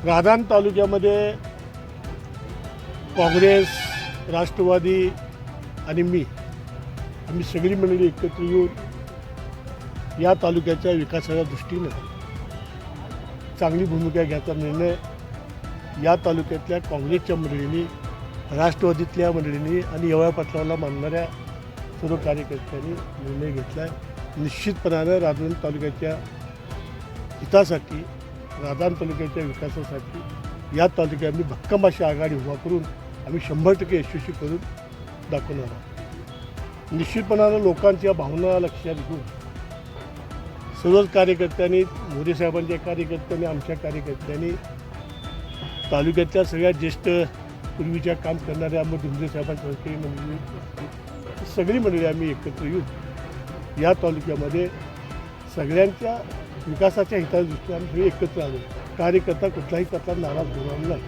राधान तालुक्यामध्ये काँग्रेस, राष्ट्रवादी आणि आम्ही सगळी मंडळी एकत्र येऊन या तालुक्याच्या विकासाच्या दृष्टीनं चांगली भूमिका घ्यायचा निर्णय या तालुक्यातल्या काँग्रेसच्या मंडळींनी, राष्ट्रवादीतल्या मंडळींनी आणि येवळा पाटलाला मानणाऱ्या सर्व कार्यकर्त्यांनी निर्णय घेतला आहे। निश्चितपणानं राधान तालुक्याच्या हितासाठी, राधान तालुक्याच्या विकासासाठी या तालुक्यात आम्ही भक्कम अशी आघाडी उभा करून आम्ही 100% यशस्वी करून दाखवणार आहोत। निश्चितपणानं लोकांच्या भावना लक्षात घेऊन सर्वच कार्यकर्त्यांनी, मोदी साहेबांच्या कार्यकर्त्यांनी, आमच्या कार्यकर्त्यांनी, तालुक्यातल्या सगळ्यात ज्येष्ठ पूर्वीच्या काम करणाऱ्या धुंदे साहेबांसारखी मंडळी, सगळी मंडळी आम्ही एकत्र येऊन या तालुक्यामध्ये सगळ्यांच्या विकासाच्या हिताच्या दृष्टीने आम्ही एकत्र आलो। कार्यकर्ता कुठलाही त्यातला नाराज होणार नाही।